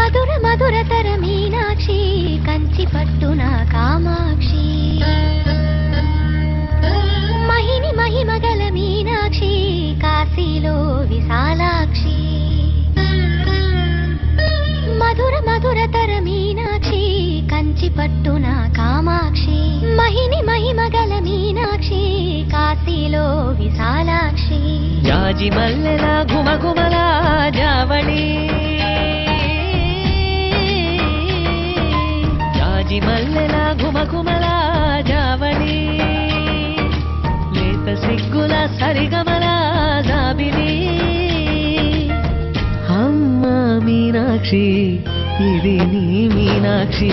మధుర మధురతర మీనాక్షి కంచి పట్టున కామాక్షి మహిని మహిమగల మీనాక్షి కాశీలో విశాలాక్షి మధుర మధురతర మీనాక్షి కంచి పట్టున కామాక్షి మహిని మహిమగల మీనాక్షి కాశీలో విశాలాక్షి జాజి మల్లెల ఘుమఘుమల జావళి జాజి మల్లెల ఘుమఘుమల జావళి లేత సిగ్గుల సరిగమల జాబిలి అమ్మ మీనాక్షి ఇది నీ మీనాక్షి